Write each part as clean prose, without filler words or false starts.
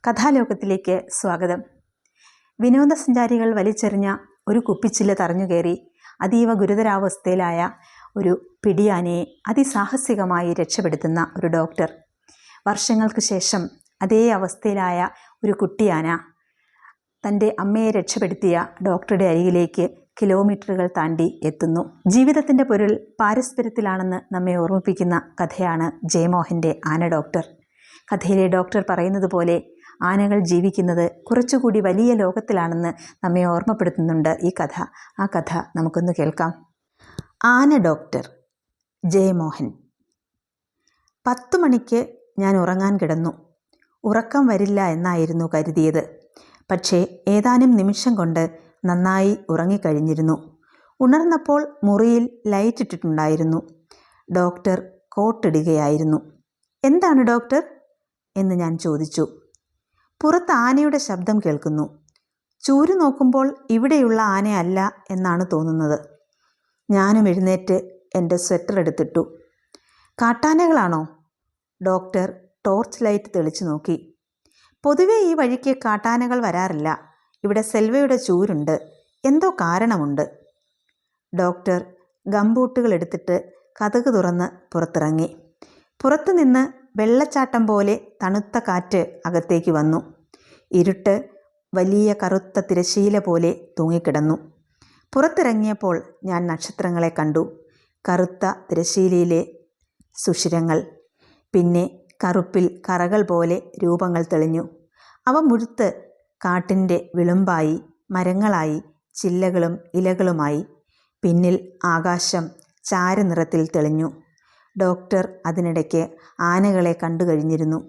കഥാലോകത്തിലേക്ക് സ്വാഗതം. വിനോദസഞ്ചാരികൾ വലിച്ചെറിഞ്ഞ ഒരു കുപ്പിച്ചില്ല് തറഞ്ഞുകയറി അതീവ ഗുരുതരാവസ്ഥയിലായ ഒരു പിടിയാനയെ അതിസാഹസികമായി രക്ഷപ്പെടുത്തുന്ന ഒരു ഡോക്ടർ. വർഷങ്ങൾക്ക് ശേഷം അതേ അവസ്ഥയിലായ ഒരു കുട്ടിയാന തൻ്റെ അമ്മയെ രക്ഷപ്പെടുത്തിയ ഡോക്ടറുടെ അരികിലേക്ക് കിലോമീറ്ററുകൾ താണ്ടി എത്തുന്നു. ജീവിതത്തിൻ്റെ പൊരുൾ പാരസ്പര്യത്തിലാണെന്ന് നമ്മെ ഓർമ്മിപ്പിക്കുന്ന കഥയാണ് ജയമോഹൻ്റെ ആന ഡോക്ടർ. കഥയിലെ ഡോക്ടർ പറയുന്നത് പോലെ ആനകൾ ജീവിക്കുന്നത് കുറച്ചുകൂടി വലിയ ലോകത്തിലാണെന്ന് നമ്മെ ഓർമ്മപ്പെടുത്തുന്നുണ്ട് ഈ കഥ. ആ കഥ നമുക്കൊന്ന് കേൾക്കാം. ആന ഡോക്ടർ. ജയമോഹൻ. 10 മണിക്ക് ഞാൻ ഉറങ്ങാൻ കിടന്നു. ഉറക്കം വരില്ല എന്നായിരുന്നു കരുതിയത്. പക്ഷേ ഏതാനും നിമിഷം കൊണ്ട് നന്നായി ഉറങ്ങിക്കഴിഞ്ഞിരുന്നു. ഉണർന്നപ്പോൾ മുറിയിൽ ലൈറ്റ് ഇട്ടിട്ടുണ്ടായിരുന്നു. ഡോക്ടർ കോട്ടിടുകയായിരുന്നു. എന്താണ് ഡോക്ടർ എന്ന് ഞാൻ ചോദിച്ചു. പുറത്ത് ആനയുടെ ശബ്ദം കേൾക്കുന്നു. ചൂരു നോക്കുമ്പോൾ ഇവിടെയുള്ള ആനയല്ല എന്നാണ് തോന്നുന്നത്. ഞാനും എഴുന്നേറ്റ് എൻ്റെ സ്വെറ്റർ എടുത്തിട്ടു. കാട്ടാനകളാണോ? ഡോക്ടർ ടോർച്ച് ലൈറ്റ് തെളിച്ചു നോക്കി. പൊതുവെ ഈ വഴിക്ക് കാട്ടാനകൾ വരാറില്ല. ഇവിടെ സെൽവയുടെ ചൂരുണ്ട്. എന്തോ കാരണമുണ്ട്. ഡോക്ടർ ഗംബൂട്ടുകൾ എടുത്തിട്ട് കതക് തുറന്ന് പുറത്തിറങ്ങി. പുറത്തുനിന്ന് വെള്ളച്ചാട്ടം പോലെ തണുത്ത കാറ്റ് അകത്തേക്ക് വന്നു. ഇരുട്ട് വലിയ കറുത്ത തിരശീല പോലെ തൂങ്ങിക്കിടന്നു. പുറത്തിറങ്ങിയപ്പോൾ ഞാൻ നക്ഷത്രങ്ങളെ കണ്ടു. കറുത്ത തിരശീലയിലെ സുഷിരങ്ങൾ. പിന്നെ കറുപ്പിൽ കറകൾ പോലെ രൂപങ്ങൾ തെളിഞ്ഞു. അവ മുഴുത്ത് കാട്ടിൻ്റെ വിളുമ്പായി, മരങ്ങളായി, ചില്ലകളും ഇലകളുമായി. പിന്നിൽ ആകാശം ചാരനിറത്തിൽ തെളിഞ്ഞു. ഡോക്ടർ അതിനിടയ്ക്ക് ആനകളെ കണ്ടു കഴിഞ്ഞിരുന്നു.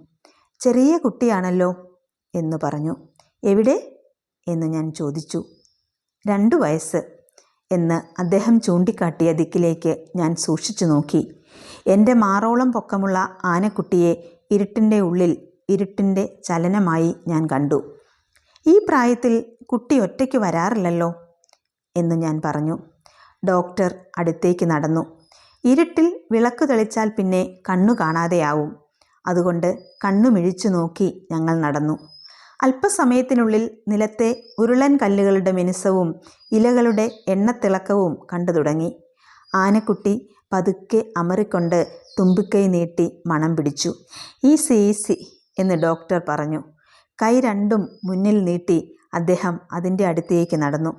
ചെറിയ കുട്ടിയാണല്ലോ എന്ന് പറഞ്ഞു. എവിടെ എന്ന് ഞാൻ ചോദിച്ചു. 2 വയസ്സ് എന്ന് അദ്ദേഹം ചൂണ്ടിക്കാട്ടിയ ദിക്കിലേക്ക് ഞാൻ സൂക്ഷിച്ചു നോക്കി. എൻ്റെ മാറോളം പൊക്കമുള്ള ആനക്കുട്ടിയെ ഇരുട്ടിൻ്റെ ഉള്ളിൽ ഇരുട്ടിൻ്റെ ചലനമായി ഞാൻ കണ്ടു. ഈ പ്രായത്തിൽ കുട്ടി ഒറ്റയ്ക്ക് വരാറില്ലല്ലോ എന്ന് ഞാൻ പറഞ്ഞു. ഡോക്ടർ അടുത്തേക്ക് നടന്നു. ഇരുട്ടിൽ വിളക്ക് തെളിച്ചാൽ പിന്നെ കണ്ണു കാണാതെയാവും. അതുകൊണ്ട് കണ്ണു മിഴിച്ചു നോക്കി ഞങ്ങൾ നടന്നു. അല്പസമയത്തിനുള്ളിൽ നിലത്തെ ഉരുളൻ കല്ലുകളുടെ മിനുസവും ഇലകളുടെ എണ്ണത്തിളക്കവും കണ്ടു തുടങ്ങി. ആനക്കുട്ടി പതുക്കെ അമറിക്കൊണ്ട് തുമ്പിക്കൈ നീട്ടി മണം പിടിച്ചു. ഈസി ഈസി എന്ന് ഡോക്ടർ പറഞ്ഞു. കൈ രണ്ടും മുന്നിൽ നീട്ടി അദ്ദേഹം അതിൻ്റെ അടുത്തേക്ക് നടന്നു.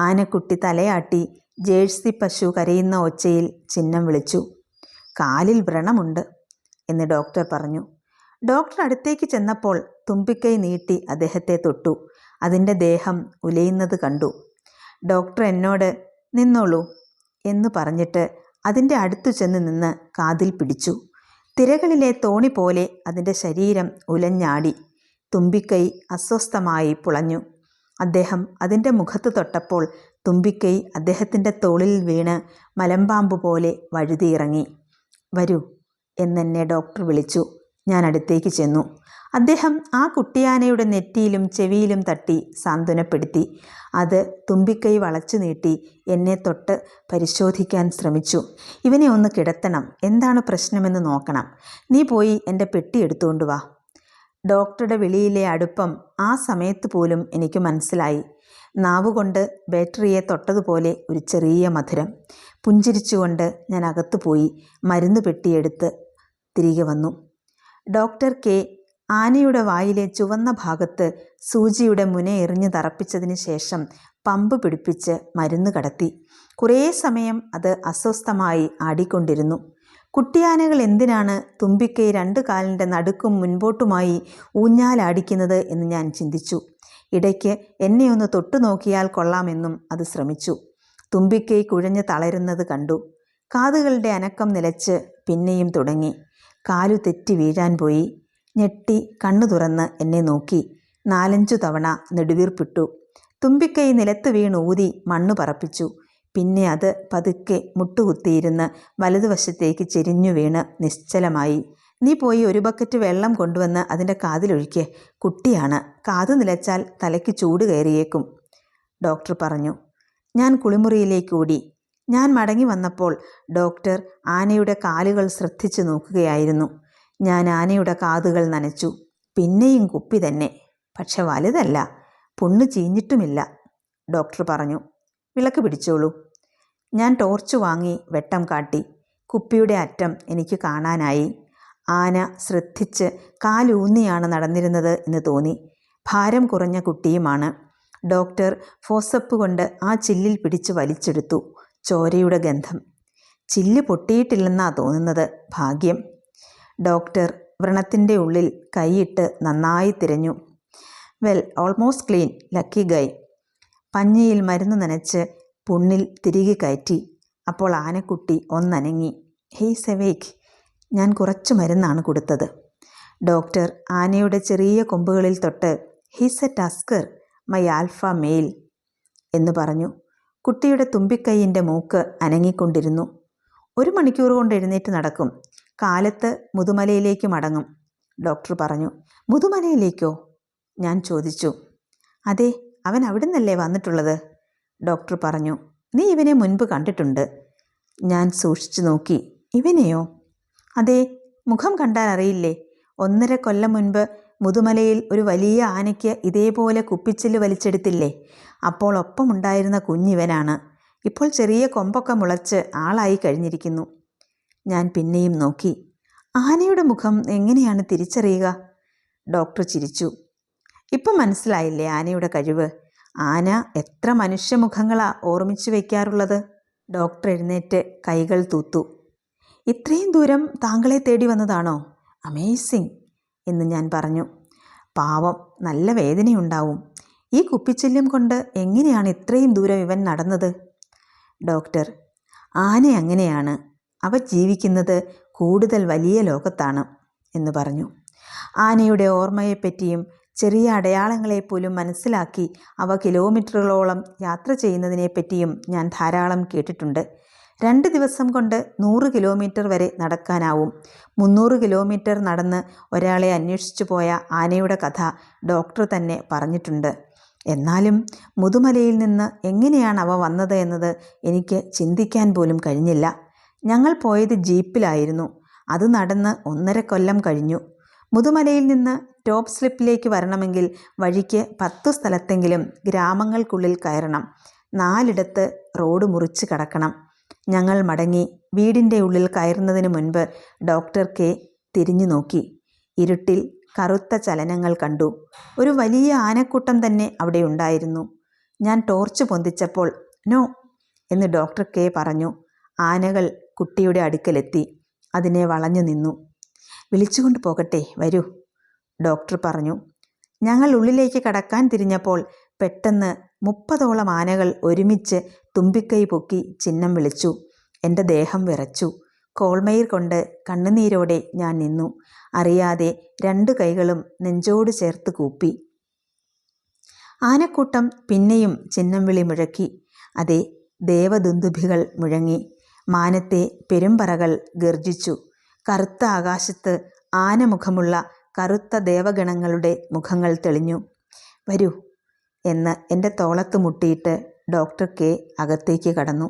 ആനക്കുട്ടി തലയാട്ടി ജേഴ്സി പശു കരയുന്ന ഒച്ചയിൽ ചിഹ്നം വിളിച്ചു. കാലിൽ വ്രണമുണ്ട് എന്ന് ഡോക്ടർ പറഞ്ഞു. ഡോക്ടർ അടുത്തേക്ക് ചെന്നപ്പോൾ തുമ്പിക്കൈ നീട്ടി അദ്ദേഹത്തെ തൊട്ടു. അതിൻ്റെ ദേഹം ഉലയുന്നത് കണ്ടു. ഡോക്ടർ എന്നോട് നിന്നോളൂ എന്ന് പറഞ്ഞിട്ട് അതിൻ്റെ അടുത്തു ചെന്ന് നിന്ന് കാതിൽ പിടിച്ചു. തിരകളിലെ തോണി പോലെ അതിൻ്റെ ശരീരം ഉലഞ്ഞാടി. തുമ്പിക്കൈ അസ്വസ്ഥമായി പുളഞ്ഞു. അദ്ദേഹം അതിൻ്റെ മുഖത്ത് തൊട്ടപ്പോൾ തുമ്പിക്കൈ അദ്ദേഹത്തിൻ്റെ തോളിൽ വീണ് മലമ്പാമ്പ് പോലെ വഴുതിയിറങ്ങി. വരൂ എന്നെന്നെ ഡോക്ടർ വിളിച്ചു. ഞാൻ അടുത്തേക്ക് ചെന്നു. അദ്ദേഹം ആ കുട്ടിയാനയുടെ നെറ്റിയിലും ചെവിയിലും തട്ടി സാന്ത്വനപ്പെടുത്തി. അത് തുമ്പിക്കൈ വളച്ചു നീട്ടി എന്നെ തൊട്ട് പരിശോധിക്കാൻ ശ്രമിച്ചു. ഇവനെ ഒന്ന് കിടത്തണം, എന്താണ് പ്രശ്നമെന്ന് നോക്കണം. നീ പോയി എൻ്റെ പെട്ടി എടുത്തുകൊണ്ട് വാ. ഡോക്ടറുടെ വിളിയിലെ അടുപ്പം ആ സമയത്ത് പോലും എനിക്ക് മനസ്സിലായി. നാവുകൊണ്ട് ബാറ്ററിയെ തൊട്ടതുപോലെ ഒരു ചെറിയ മധുരം. പുഞ്ചിരിച്ചുകൊണ്ട് ഞാൻ അകത്തു പോയി മരുന്ന് പെട്ടിയെടുത്ത് തിരികെ വന്നു. ഡോക്ടർ കെ ആനയുടെ വായിലെ ചുവന്ന ഭാഗത്ത് സൂചിയുടെ മുന എറിഞ്ഞു തറപ്പിച്ചതിന് ശേഷം പമ്പ് പിടിപ്പിച്ച് മരുന്ന് കടത്തി. കുറേ സമയം അത് അസ്വസ്ഥമായി ആടിക്കൊണ്ടിരുന്നു. കുട്ടിയാനകൾ എന്തിനാണ് തുമ്പിക്കൈ 2 കാലിൻ്റെ നടുക്കും മുൻപോട്ടുമായി ഊഞ്ഞാലാടിക്കുന്നത് എന്ന് ഞാൻ ചിന്തിച്ചു. ഇടയ്ക്ക് എന്നെ ഒന്ന് തൊട്ടു നോക്കിയാൽ കൊള്ളാമെന്നും അത് ശ്രമിച്ചു. തുമ്പിക്കൈ കുഴഞ്ഞ് തളരുന്നത് കണ്ടു. കാതുകളുടെ അനക്കം നിലച്ച് പിന്നെയും തുടങ്ങി. കാലു തെറ്റി വീഴാൻ പോയി. ഞെട്ടി കണ്ണു തുറന്ന് എന്നെ നോക്കി. 4-5 തവണ നെടുവീർപ്പിട്ടു. തുമ്പിക്കൈ നിലത്ത് വീണ് ഊതി മണ്ണ് പറപ്പിച്ചു. പിന്നെ അത് പതുക്കെ മുട്ടുകുത്തിയിരുന്ന് വലതുവശത്തേക്ക് ചെരിഞ്ഞു വീണ് നിശ്ചലമായി. നീ പോയി 1 ബക്കറ്റ് വെള്ളം കൊണ്ടുവന്ന് അതിൻ്റെ കാതിലൊഴിക്ക്. കുട്ടിയാണ്, കാതു നിലച്ചാൽ തലയ്ക്ക് ചൂട് കയറിയേക്കും ഡോക്ടർ പറഞ്ഞു. ഞാൻ കുളിമുറിയിലേക്ക് ഓടി. ഞാൻ മടങ്ങി വന്നപ്പോൾ ഡോക്ടർ ആനയുടെ കാലുകൾ ശ്രദ്ധിച്ചു നോക്കുകയായിരുന്നു. ഞാൻ ആനയുടെ കാതുകൾ നനച്ചു. പിന്നെയും കുപ്പി തന്നെ, പക്ഷെ വലുതല്ല, പുണ്ണ് ചീഞ്ഞിട്ടുമില്ല. ഡോക്ടർ പറഞ്ഞു. വിളക്ക് പിടിച്ചോളൂ. ഞാൻ ടോർച്ച് വാങ്ങി വെട്ടം കാട്ടി. കുപ്പിയുടെ അറ്റം എനിക്ക് കാണാനായി. ആന ശ്രദ്ധിച്ച് കാലൂന്നിയാണ് നടന്നിരുന്നത് എന്ന് തോന്നി. ഭാരം കുറഞ്ഞ കുട്ടിയുമാണ്. ഡോക്ടർ ഫോസപ്പ് കൊണ്ട് ആ ചില്ലിൽ പിടിച്ച് വലിച്ചെടുത്തു. ചോരയുടെ ഗന്ധം. ചില്ല് പൊട്ടിയിട്ടില്ലെന്നാ തോന്നുന്നത്. ഭാഗ്യം. ഡോക്ടർ വ്രണത്തിൻ്റെ ഉള്ളിൽ കൈയിട്ട് നന്നായി തിരഞ്ഞു. വെൽ, ഓൾമോസ്റ്റ് ക്ലീൻ, ലക്കി ഗൈ. പഞ്ഞിയിൽ മരുന്ന് നനച്ച് പുണ്ണിൽ തിരികെ കയറ്റി. അപ്പോൾ ആനക്കുട്ടി ഒന്നനങ്ങി. He's awake. ഞാൻ കുറച്ച് മരുന്നാണ് കൊടുത്തത്. ഡോക്ടർ ആനയുടെ ചെറിയ കൊമ്പുകളിൽ തൊട്ട് he's A tusker, my alpha male എന്ന് പറഞ്ഞു. കുട്ടിയുടെ തുമ്പിക്കൈയിൻ്റെ മൂക്ക് അനങ്ങിക്കൊണ്ടിരുന്നു. 1 മണിക്കൂർ കൊണ്ട് എഴുന്നേറ്റ് നടക്കും. കാലത്ത് മുതുമലയിലേക്ക് മടങ്ങും, ഡോക്ടർ പറഞ്ഞു. മുതുമലയിലേക്കോ? ഞാൻ ചോദിച്ചു. അതെ, അവൻ അവിടെ നിന്നല്ലേ വന്നിട്ടുള്ളത്, ഡോക്ടർ പറഞ്ഞു. നീ ഇവനെ മുൻപ് കണ്ടിട്ടുണ്ട്. ഞാൻ സൂക്ഷിച്ചു നോക്കി. ഇവനെയോ? അതെ, മുഖം കണ്ടാൽ അറിയില്ലേ? 1.5 കൊല്ലം മുൻപ് മുതുമലയിൽ ഒരു വലിയ ആനയ്ക്ക് ഇതേപോലെ കുപ്പിച്ചില്ല് വലിച്ചെടുത്തില്ലേ? അപ്പോൾ ഒപ്പമുണ്ടായിരുന്ന കുഞ്ഞിവനാണ്. ഇപ്പോൾ ചെറിയ കൊമ്പൊക്കെ മുളച്ച് ആളായി കഴിഞ്ഞിരിക്കുന്നു. ഞാൻ പിന്നെയും നോക്കി. ആനയുടെ മുഖം എങ്ങനെയാണ് തിരിച്ചറിയുക? ഡോക്ടർ ചിരിച്ചു. ഇപ്പം മനസ്സിലായില്ലേ ആനയുടെ കഴിവ്? ആന എത്ര മനുഷ്യമുഖങ്ങളാ ഓർമ്മിച്ചു വയ്ക്കാറുള്ളത്. ഡോക്ടർ എഴുന്നേറ്റ് കൈകൾ തൂത്തു. ഇത്രയും ദൂരം താങ്കളെ തേടി വന്നതാണോ? അമേസിങ് എന്ന് ഞാൻ പറഞ്ഞു. പാവം, നല്ല വേദനയുണ്ടാവും. ഈ കുപ്പിച്ചില്ലും കൊണ്ട് എങ്ങനെയാണ് ഇത്രയും ദൂരം ഇവൻ നടന്നത്? ഡോക്ടർ, ആന അങ്ങനെയാണ്. അവ ജീവിക്കുന്നത് കൂടുതൽ വലിയ ലോകത്താണ് എന്ന് പറഞ്ഞു. ആനയുടെ ഓർമ്മയെപ്പറ്റിയും ചെറിയ അടയാളങ്ങളെപ്പോലും മനസ്സിലാക്കി അവ കിലോമീറ്ററുകളോളം യാത്ര ചെയ്യുന്നതിനെപ്പറ്റിയും ഞാൻ ധാരാളം കേട്ടിട്ടുണ്ട്. 2 ദിവസം കൊണ്ട് 100 കിലോമീറ്റർ വരെ നടക്കാനാവും. 300 കിലോമീറ്റർ നടന്ന് ഒരാളെ അന്വേഷിച്ചു പോയ ആനയുടെ കഥ ഡോക്ടർ തന്നെ പറഞ്ഞിട്ടുണ്ട്. എന്നാലും മുതുമലയിൽ നിന്ന് എങ്ങനെയാണ് അവ വന്നത് എന്നത് എനിക്ക് ചിന്തിക്കാൻ പോലും കഴിഞ്ഞില്ല. ഞങ്ങൾ പോയത് ജീപ്പിലായിരുന്നു. അത് നടന്ന് 1.5 കൊല്ലം കഴിഞ്ഞു. മുതുമലയിൽ നിന്ന് ടോപ്പ് സ്ലിപ്പിലേക്ക് വരണമെങ്കിൽ വഴിക്ക് 10 സ്ഥലത്തെങ്കിലും ഗ്രാമങ്ങൾക്കുള്ളിൽ കയറണം. 4 റോഡ് മുറിച്ച് കടക്കണം. ഞങ്ങൾ മടങ്ങി വീടിൻ്റെ ഉള്ളിൽ കയറുന്നതിന് മുൻപ് ഡോക്ടർ കെ തിരിഞ്ഞു നോക്കി. ഇരുട്ടിൽ കറുത്ത ചലനങ്ങൾ കണ്ടു. ഒരു വലിയ ആനക്കൂട്ടം തന്നെ അവിടെ ഉണ്ടായിരുന്നു. ഞാൻ ടോർച്ച് പൊന്തിച്ചപ്പോൾ നോ എന്ന് ഡോക്ടർ കെ പറഞ്ഞു. ആനകൾ കുട്ടിയുടെ അടുക്കലെത്തി. അതിനെ വളഞ്ഞു നിന്നു. വിളിച്ചുകൊണ്ട് പോകട്ടെ, വരൂ, ഡോക്ടർ പറഞ്ഞു. ഞങ്ങൾ ഉള്ളിലേക്ക് കടക്കാൻ തിരിഞ്ഞപ്പോൾ പെട്ടെന്ന് 30ഓളം ആനകൾ ഒരുമിച്ച് തുമ്പിക്കൈ പൊക്കി ചിഹ്നം വിളിച്ചു. എൻ്റെ ദേഹം വിറച്ചു. കോൾമയിർ കൊണ്ട് കണ്ണുനീരോടെ ഞാൻ നിന്നു. അറിയാതെ 2 കൈകളും നെഞ്ചോട് ചേർത്ത് കൂപ്പി. ആനക്കൂട്ടം പിന്നെയും ചിഹ്നം വിളി മുഴക്കി. അതെ, ദേവദുന്ദുഭികൾ മുഴങ്ങി. മാനത്തെ പെരുമ്പറകൾ ഗർജിച്ചു. കറുത്ത ആകാശത്ത് ആനമുഖമുള്ള കറുത്ത ദേവഗണങ്ങളുടെ മുഖങ്ങൾ തെളിഞ്ഞു. വരൂ എന്ന് എൻ്റെ തോളത്ത് മുട്ടിയിട്ട് ഡോക്ടർ കെ അകത്തേക്ക് കടന്നു.